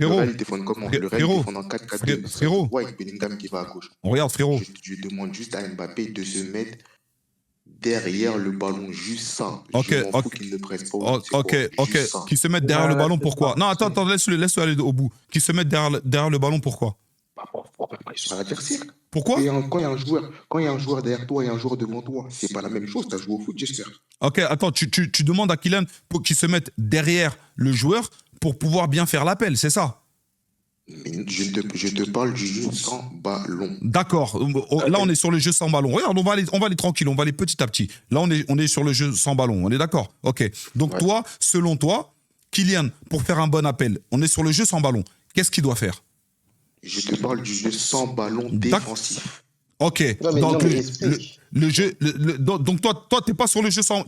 Real, il défend en 4-4-2. Frérot, Ouais, Bellingham qui va à gauche. regarde, frérot. Je demande juste à Mbappé de se mettre derrière le ballon, juste ça. Ok, Je m'en fous qu'il ne presse pas. ok. Qui se mettent derrière le ballon, pourquoi? Non, attends, laisse-le aller au bout. Qui se mettent derrière le ballon, pourquoi? Pour préparer sur l'adversaire. Pourquoi? Quand il y a un joueur derrière toi et un joueur devant toi, c'est pas la même chose. Tu as joué au foot, j'espère. Ok, attends, tu demandes à Kylian pour qu'il se mette derrière le joueur pour pouvoir bien faire l'appel, c'est ça? Mais je te parle du jeu sans ballon. D'accord. Là, on est sur le jeu sans ballon. Regarde, on va aller tranquille, on va aller petit à petit. Là, on est sur le jeu sans ballon. On est d'accord? Ok. Donc, toi, selon toi, Kylian, pour faire un bon appel, on est sur le jeu sans ballon. Qu'est-ce qu'il doit faire? Je te parle du jeu sans ballon défensif. Ok. Donc, le jeu. Donc, toi, t'es pas sur le jeu sans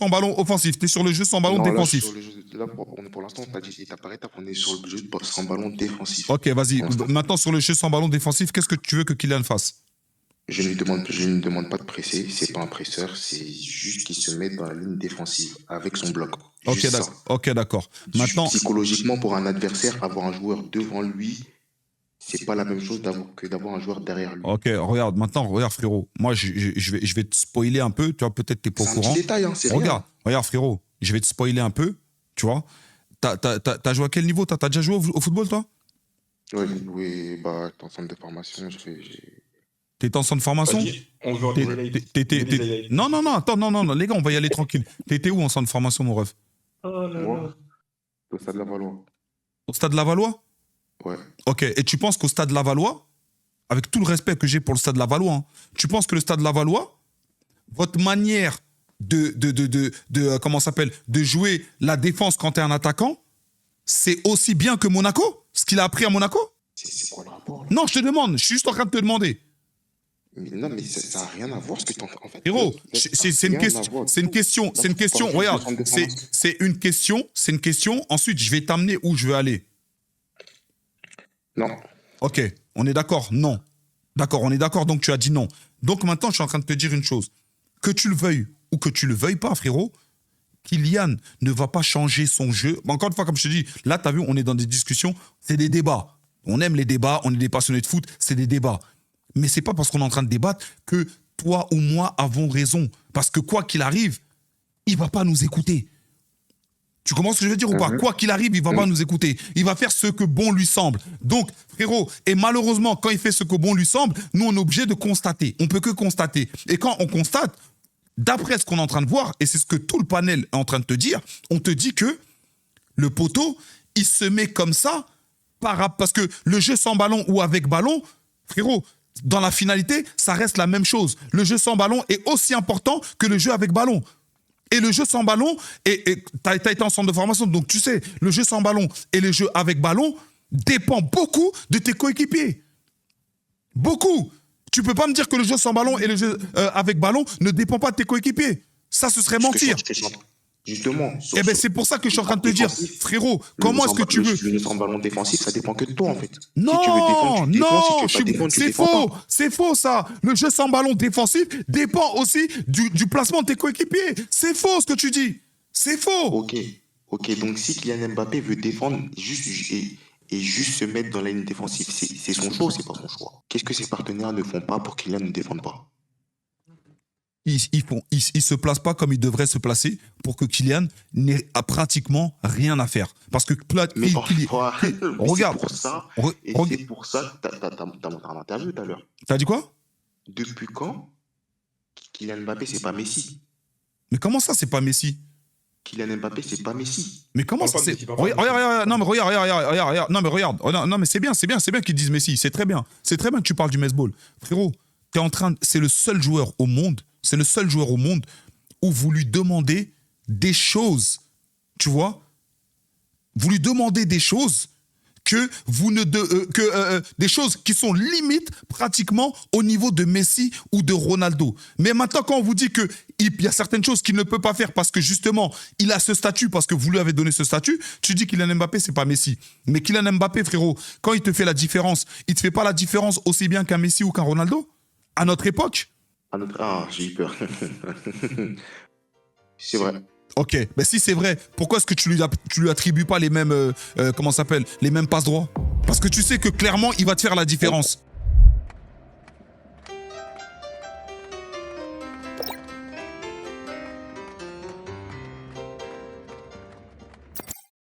ballon offensif. T'es sur le jeu sans ballon défensif. Là, pour l'instant, on t'a dit étape par étape, on est sur le jeu sans ballon défensif. Ok, vas-y. Maintenant, sur le jeu sans ballon défensif, qu'est-ce que tu veux que Kylian fasse? Je ne demande pas de presser, c'est pas un presseur, c'est juste qu'il se mette dans la ligne défensive avec son bloc. Ok, d'accord. Maintenant, psychologiquement, pour un adversaire, avoir un joueur devant lui, c'est pas la même chose que d'avoir un joueur derrière lui. Ok, regarde, frérot. Moi, je vais te spoiler un peu. Tu vois, peut-être t'es pas au courant. C'est un petit détail, hein, c'est rien. Regarde, frérot. Je vais te spoiler un peu. Tu vois, t'as joué à quel niveau? T'as déjà joué au football, toi? Oui, bah, t'es en centre de formation. T'es en centre de formation? On veut en Non, attends, non, les gars, on va y aller tranquille. T'étais où en centre de formation, mon ref? Oh là là. Au Stade Lavallois. Au Stade Lavallois? Ouais. Ok, et tu penses qu'au Stade Lavallois, avec tout le respect que j'ai pour le Stade Lavallois, hein, tu penses que le Stade Lavallois, votre manière comment ça s'appelle, de jouer la défense quand t'es un attaquant, c'est aussi bien que Monaco? Ce qu'il a appris à Monaco? C'est quoi le rapport là? Non, je te demande, je suis juste en train de te demander. Mais non, mais ça n'a rien à voir ce que tu en fait. Héros, c'est une question, regarde, c'est une question, ensuite je vais t'amener où je veux aller. Non. Ok, on est d'accord, non. D'accord, on est d'accord, donc tu as dit non. Donc maintenant, je suis en train de te dire une chose. Que tu le veuilles ou que tu le veuilles pas, frérot, Kylian ne va pas changer son jeu. Encore une fois, comme je te dis, là, tu as vu, on est dans des discussions, c'est des débats. On aime les débats, on est des passionnés de foot, c'est des débats. Mais c'est pas parce qu'on est en train de débattre que toi ou moi avons raison. Parce que quoi qu'il arrive, il va pas nous écouter. Tu comprends ce que je veux dire ou pas? Quoi qu'il arrive, il va pas nous écouter. Il va faire ce que bon lui semble. Donc, frérot, et malheureusement, quand il fait ce que bon lui semble, nous, on est obligé de constater. On peut que constater. Et quand on constate, d'après ce qu'on est en train de voir, et c'est ce que tout le panel est en train de te dire, on te dit que le poteau, il se met comme ça, parce que le jeu sans ballon ou avec ballon, frérot, dans la finalité, ça reste la même chose. Le jeu sans ballon est aussi important que le jeu avec ballon. Et le jeu sans ballon, et t'as été en centre de formation, donc tu sais, le jeu sans ballon et le jeu avec ballon dépend beaucoup de tes coéquipiers. Beaucoup. Tu peux pas me dire que le jeu sans ballon et le jeu avec ballon ne dépend pas de tes coéquipiers. Ça, ce serait mentir. Justement. Eh ben c'est pour ça que je suis en train de te dire, frérot, comment est-ce que tu veux... Le jeu sans ballon défensif, ça dépend que de toi, en fait. Non, c'est faux ça. Le jeu sans ballon défensif dépend aussi du placement de tes coéquipiers. C'est faux ce que tu dis. C'est faux. Ok, donc si Kylian Mbappé veut défendre et juste se mettre dans la ligne défensive, c'est son choix ou c'est pas son choix? Qu'est-ce que ses partenaires ne font pas pour Kylian ne défende pas? Ils se placent pas comme ils devraient se placer pour que Kylian n'ait pratiquement rien à faire. Parce que regarde, c'est pour ça que t'as montré un interview tout à l'heure. T'as dit quoi? Depuis quand Kylian Mbappé c'est pas Messi? Mais comment ça c'est pas Messi? Kylian Mbappé c'est pas Messi. Mais comment ça c'est... Regarde, non mais regarde, non mais c'est bien qu'ils disent Messi, c'est très bien que tu parles du Mesball. Frérot, c'est le seul joueur au monde où vous lui demandez des choses, tu vois? Vous lui demandez des choses des choses qui sont limites pratiquement au niveau de Messi ou de Ronaldo. Mais maintenant, quand on vous dit qu'il y a certaines choses qu'il ne peut pas faire parce que justement, il a ce statut, parce que vous lui avez donné ce statut, tu dis Kylian Mbappé, c'est pas Messi. Mais Kylian Mbappé, frérot, quand il te fait la différence, il te fait pas la différence aussi bien qu'un Messi ou qu'un Ronaldo? À notre époque? Ah, j'ai eu peur. C'est vrai. Ok, mais si c'est vrai, pourquoi est-ce que tu lui attribues pas les mêmes, comment ça s'appelle, les mêmes passes droits? Parce que tu sais que clairement, il va te faire la différence.